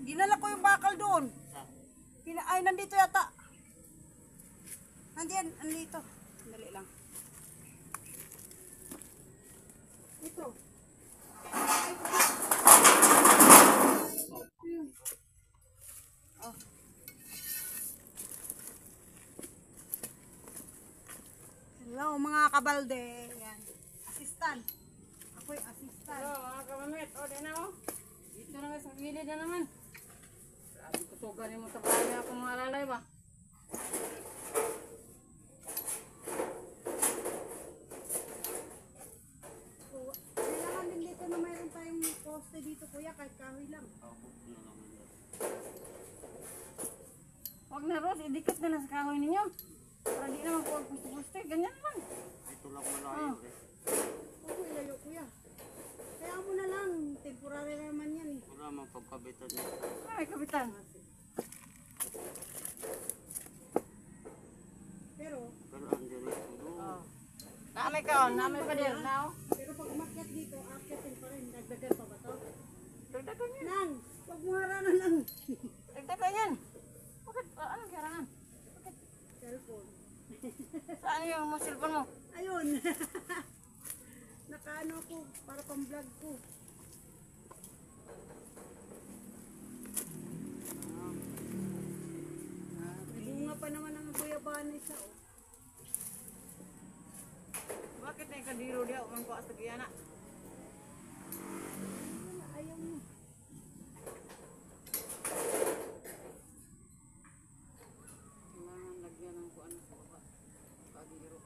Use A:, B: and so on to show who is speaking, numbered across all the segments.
A: dinala ko yung bakal doon. Ay, nandito yata. Nandiyan, nandito. Dali lang. Ito. Oh. Hello mga kabalde. Yan. Assistant. Ako'y assistant.
B: Hello mga kabamit. O, di na o. Dito na sa gilid na naman. Sabi ko sugarin mo sa bahay ako mga lalay ba?
A: Kailangan din dito na mayroon tayong poste dito kuya, kahit kahoy lang.
B: Huwag na Ros, idikit na lang sa kahoy ninyo. Para di naman po puste-puste. Ganyan naman.
C: Ito lang malayo eh.
A: Oo, ilayo kuya. Kaya mo na lang, temporary naman yan eh.
C: Wala mang pagkabitan niya.
B: Ay, kapitan.
A: Pero
C: andyan ito.
B: Oh. Naamay ka o, naamay pa din. Now.
A: Pero pag umakyat dito, akyatin pa rin. Dagdagan pa ba to?
B: Dagdagan yan.
A: Nang, wag mo haranan lang.
B: Dagdagan yan. Bakit? Anong kailangan?
A: Cellphone.
B: Saan yung mga cellphone mo?
A: Ayun. Nakaano ko, para pang vlog ko. Bunga pa naman ang guyabana isa oh.
B: Bakit na ikadiro dia? Umang ko sa giyana.
A: Ayaw mo.
B: Kailangan lagyan ng kuan sa baba. Kadiro.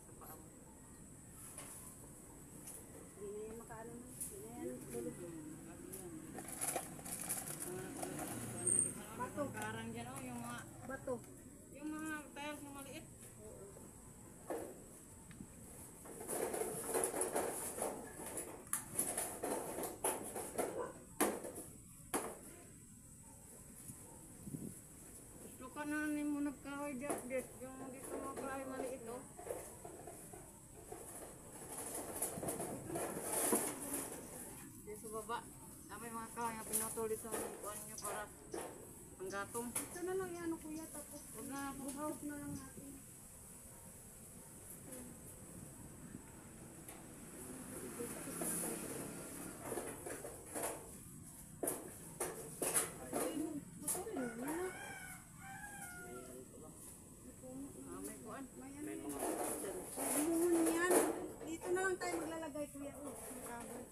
B: Sa paa mo.
A: Hindi na yan makaano na. Hindi na yan tulog.
B: Bato. Karang dyan o, yung mga
A: Bato.
B: tiles na maliit. Gusto ka na rin mo nagkahoy dyan. Yung dito mga kahoy maliit o. Dito sa baba. May mga kahoy na pinutol dito sa kuan nyo para panggatong.
A: Ito na lang yan kuya, tapos
B: Huwag na po.
A: buhawak na lang natin.
B: May kuan.
C: May mga kapatid.
A: Buhon yan. Dito na lang tayo maglalagay kuya. Oh, yung kahoy.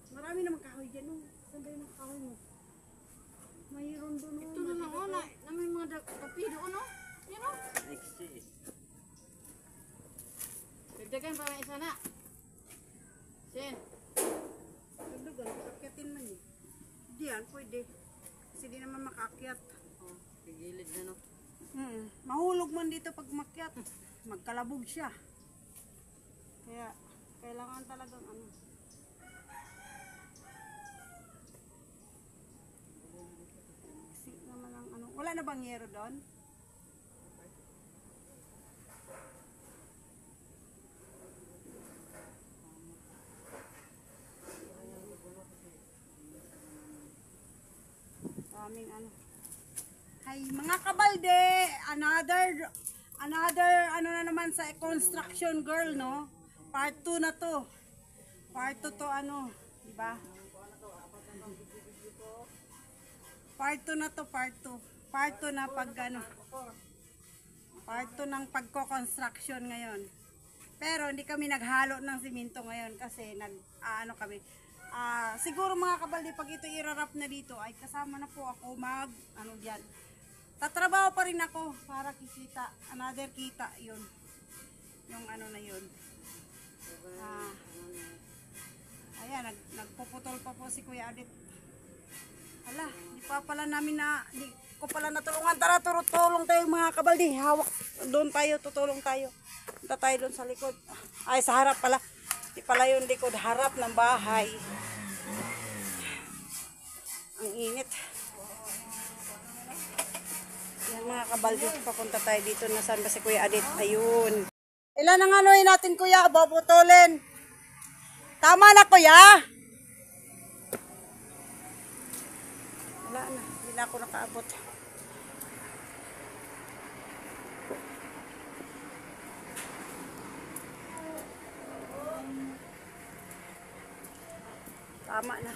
A: Marami naman kahoy dyan. Oh. Saan ba yung kahoy mo? Mayroon doon. Oh.
B: Ito na lang o, na may mga kapido o no? Yan o.
C: Next eh.
B: Dagdagan pa may isa na. Sin.
A: Dagdagan, kakyatin man eh. Hindi yan, pwede. Kasi di naman makakyat.
B: Oh, pigilid na no.
A: Mahulog man dito pag makyat. Magkalabog siya. Kaya, kailangan talagang ano. Kasi naman ang ano. Wala na bang yero doon? Daming ano. Hay mga kabalde, another ano na naman sa construction girl no. Part 2 na to. Part 2 to ano, di ba? Part 2 na to, part 2. Part 2 na pag ano. Part 2 ng pagko-construction ngayon. Pero hindi kami naghalo ng simento ngayon kasi ano kami. Siguro mga kabalde pag ito irarap na dito ay kasama na po ako mag ano diyan. Tatrabaho pa rin ako para kikita, another kita 'yun. Yung ano na 'yun. Ayan, nagpuputol pa po si Kuya Adit. Hala, di pa pala namin di ko pala natulungan. Tara, tulong tayo mga kabalde. Hawak, doon tayo, tutulong tayo. Punta tayo doon sa likod. Ay, sa harap pala. Di pala yung likod, harap ng bahay. Ang init. Yan mga kabalde, papunta tayo dito. Nasaan ba si Kuya Adit? Ayun. Ilan ang anuhin natin kuya? Babutulin. Tama na kuya? na ako nakaabot. Tama na.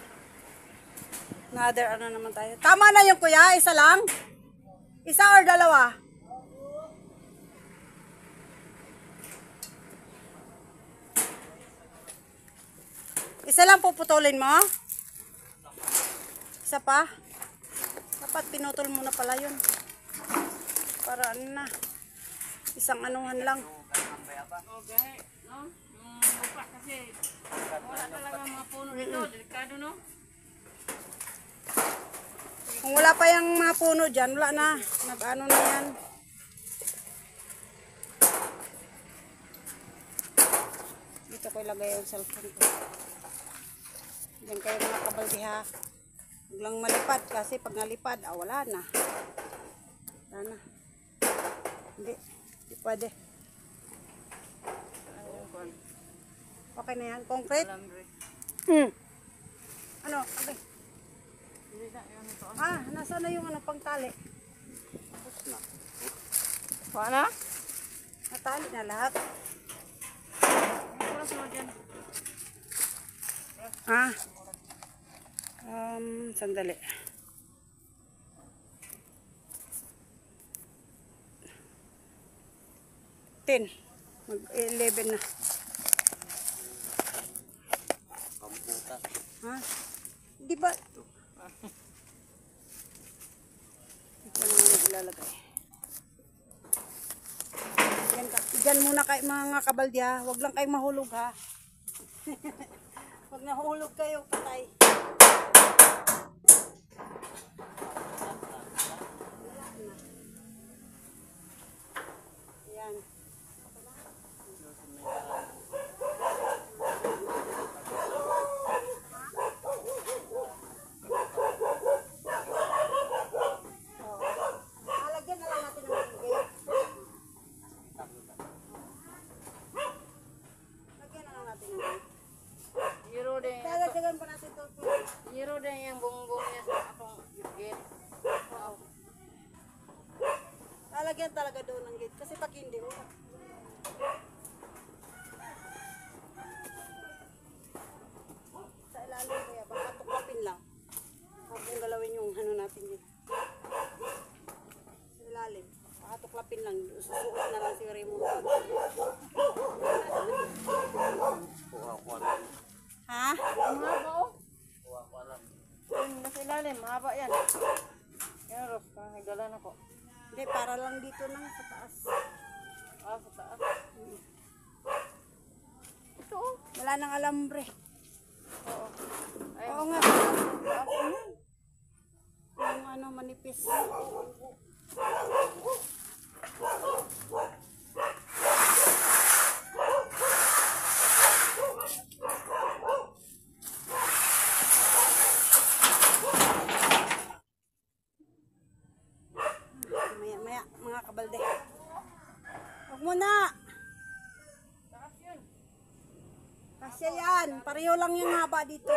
A: Another ano naman tayo. Tama na yung kuya, isa lang? Isa or dalawa? Isa lang puputulin mo? Isa pa? Dapat pinutol mo na pala yun. Para ano na. Isang anuhan lang.
B: Okay, no? Yung lupa kasi wala talaga mga puno dito. Delikado, no?
A: Kung wala pa yung mga puno dyan, wala na. Nag-ano na yan. Dito ko ilagay yung cellphone ko. Diyan kayo mga kabaldiha. Huwag lang malipad kasi pag nalipad, wala na. Wala na. Hindi. Hindi pwede. Okay na yan. Concrete? Ano? Okay. Nasa na yung ano, pangtali? Tapos na.
B: Wala?
A: Natali na lahat.
B: Wala sa dyan.
A: Sandali. Mag 11 na.
C: Kamputa.
A: Ha? Di ba? Ito naman ilalagay. Diyan muna kayo mga kabaldya. Huwag lang kayong mahulog ha. Pag nahulog kayo, patay. Yan. Lalagyan na lang natin ng gate. Lagyan na lang natin ng gate.
B: Zero din.
A: Dagdagan pa natin ito.
B: Zero din yung bongbong niya sa akong gate.
A: Wow. Lalagyan talaga doon ng gate kasi pag hindi mo. Sa ilalim kaya baka tuklapin lang. Huwag mong galawin yung ano natin dito. Sa ilalim. Baka tuklapin lang. Susuot na lang si Raymond.
C: Kuha ko lang.
A: Ha?
B: Mahaba, oh.
C: Kuha ko lang.
B: Yung nasa ilalim, mahaba yan. Yan, Ros, nagalan ako.
A: Hindi, para lang dito lang sa taas.
B: Sa taas. Ito, oh.
A: Wala nang alambre.
B: Oo. Ay,
A: Oo nga. Yung ano, manipis. Maya-maya, mga kabalde. Huwag mo na.
B: taas yun.
A: Kasi yan, pareho lang yung haba dito.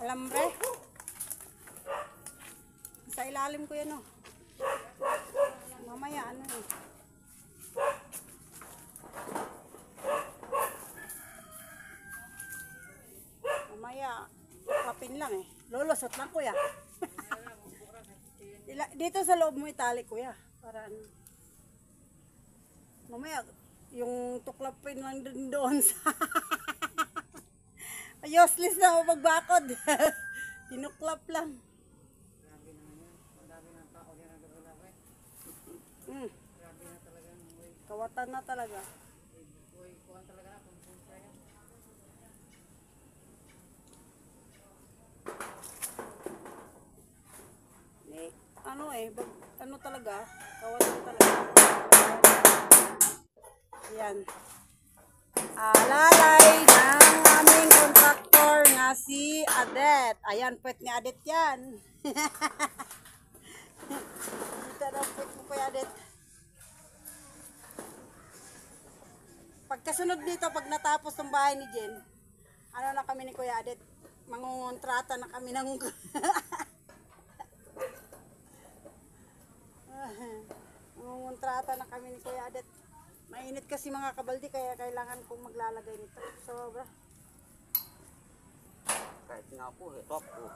A: Alambre. Sa ilalim ko yan, oh. Mamaya, ano eh. Mamaya, kapin lang eh. Lulusot lang, kuya. Dito sa loob mo itali, kuya. Para ano. Mamaya, yung tuklapin lang din doon sa... Useless na ako magbakod. Tinuklap lang. Kawatan na talaga. Ano eh, ano talaga, kawatan talaga. Yan. Alalay ng aming kontraktor nga si Adet. Ayan, puwet ni Adet yan. Dito na puwet mo Kuya Adet. Pagkasunod nito, pag natapos ng bahay ni Jen, ano na kami ni Kuya Adet, mangungontrata na kami ng mangungontrata na kami ni Kuya Adet. Mainit kasi mga kabaldi, kaya kailangan kong maglalagay nito. Sobra.
C: Kahit nga po, top po.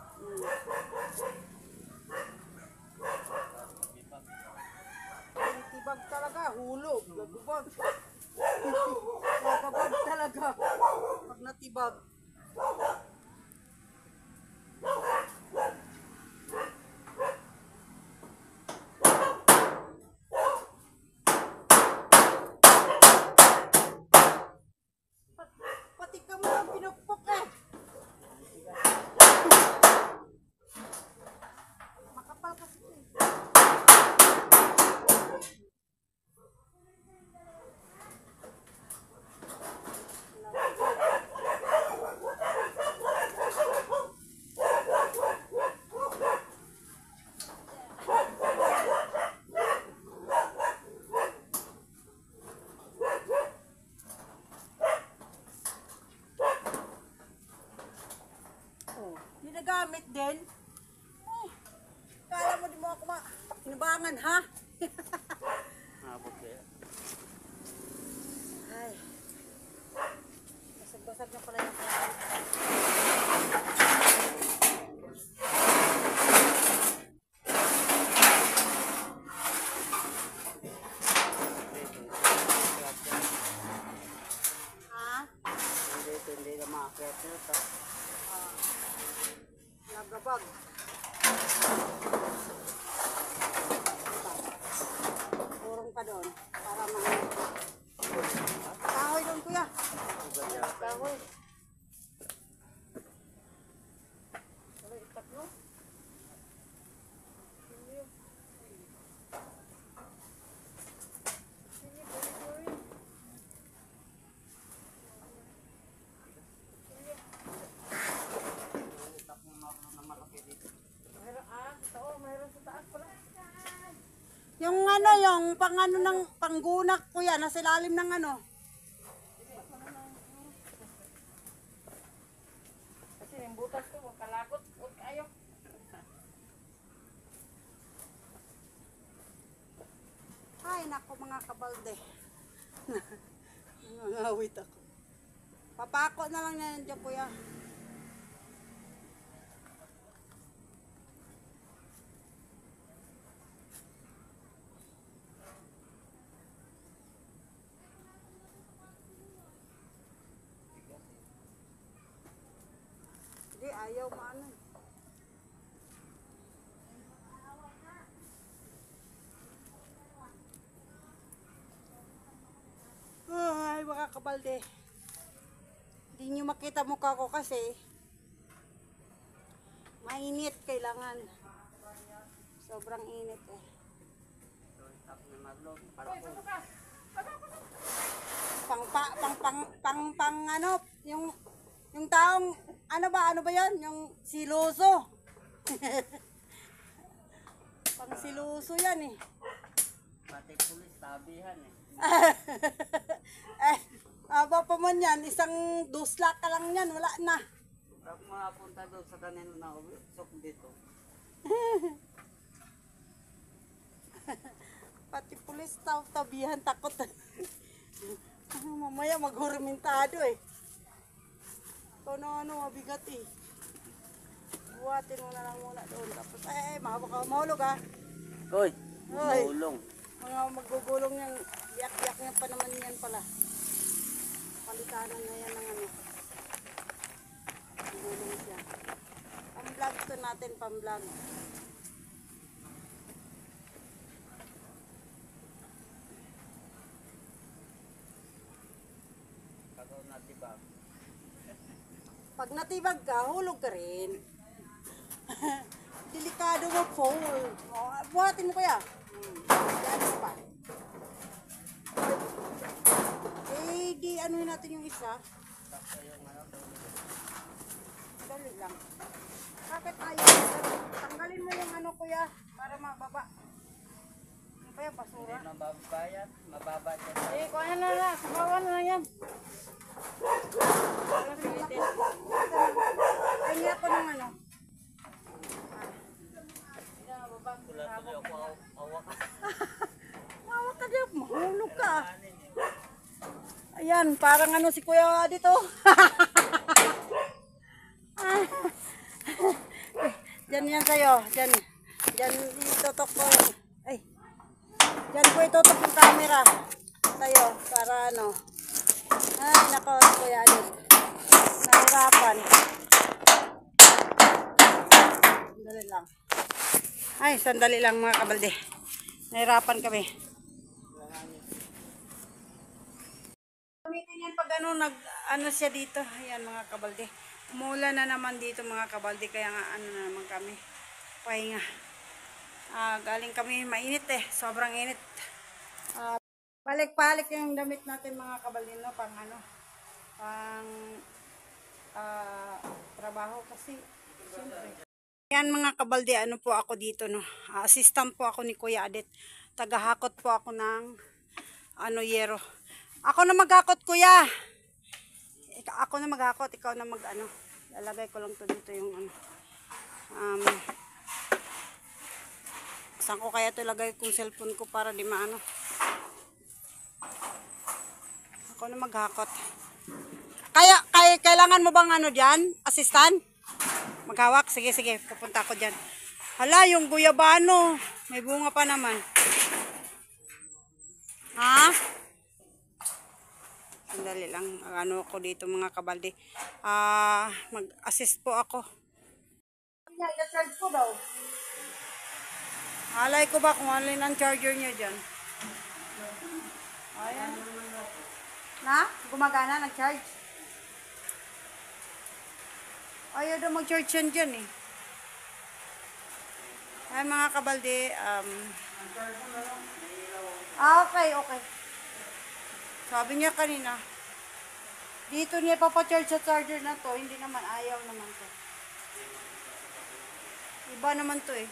A: Ang tibag talaga, hulog, lagubag. Lagubag talaga. Pag natibag. Pati ka mo ang pinupok eh. Makapal kasi ito eh. Hindi nagamit din. Ay, kala mo di mo ako inubangan ha?
C: Nabot kaya.
A: Ay. Basag-basag na pala yung pala. Ha?
C: Hindi ka makakit nito.
A: Nagabag. Urong ka doon para mahanap. Kahoy doon kuya. Kahoy. Yung ano, yung pang ano ng panggunak kuya, nasa ilalim ng ano.
B: Kasi yung butas ko, huwag kalakot, huwag kayo.
A: Ay, nako mga kabalde. Nangangawit ako. Papako na lang yan dyan kuya. Hindi, ayaw maano. Ay, mga kabalde. Hindi nyo makita mukha ko kasi mainit kailangan. Sobrang init eh. Pang ano, yung taong ano ba 'yon? Yung siloso. Pang siloso 'yan eh.
C: Pati pulis, sabihan eh.
A: Eh, aba pa man yan, isang duslak ka lang yan, wala na.
C: Pag makapunta doon sa kanino na uwi, sok dito.
A: Pati pulis tabihan takot. Mamaya maghurmentado eh. Ito na ano, mabigat eh. Buhatin mo na lang muna doon. Tapos mahulog ah.
C: Hoy,
A: Hoy.
C: gulong.
A: Mga magugulong yung yak-yak niya pa naman yan pala. Palitanan na yan ng ano. Gulong siya. Pang-vlog to natin, pang-vlog. Pag natibag ka, hulog ka rin. Delikado mo, fall. O, buhatin mo kaya. Yan mo pa. Eh, di anuhin natin yung isa. Dali lang. Bakit ayaw? Tanggalin mo yung ano kuya, para mababa. Ano pa yung basura?
C: Hindi mababayad. Mababa dyan.
B: Eh, kuha na lang. Sabawan na lang yan. Wala pilitin.
A: Ay, ako ng ano.
C: Wala tuloy ako awak.
A: Mawag ka dyan, mahulog ka. Ayan, parang ano si kuya dito. Diyan yan sa'yo. Diyan. Diyan itutok ko. Ay. Diyan ko itutok yung camera. Sa'yo. Para ano. Ay, nako, kuya Adit. Nahirapan. Sandali lang. Ay, sandali lang mga kabalde. Nahirapan kami. Gamitin yan pag ano, ano siya dito. Ayan mga kabalde. Umulan na naman dito mga kabalde. Kaya nga ano na naman kami. Pahinga. Galing kami mainit eh. Sobrang init. Balik-balik yung damit natin mga kabalde. No? Pang ano. Pang trabaho kasi. Siyempre. Yan mga kabalde, ano po ako dito, no? Assistant po ako ni Kuya Adit. Tagahakot po ako ng ano, yero. Ako na maghakot, Kuya. Ako na maghakot, ikaw na mag-ano. Lalagay ko lang to dito yung ano. Saan ko kaya to lagay kung cellphone ko para di maano. Ako na maghakot. Kailangan mo bang ano dyan? Assistant? Maghawak? Sige, sige. Pupunta ako dyan. Hala, yung guyabano. May bunga pa naman. Ha? Sandali lang. Ano ako dito mga kabalde. Mag-assist po ako. I-charge ko daw. Alay ko ba kung ano ang charger niya dyan? Ayan. Na? Gumagana? Nag-charge? Ayaw daw mag-charge yan dyan eh. Ay mga kabalde, okay, okay. Sabi niya kanina, dito niya papacharge sa charger na to, hindi naman, ayaw naman to. Iba naman to eh.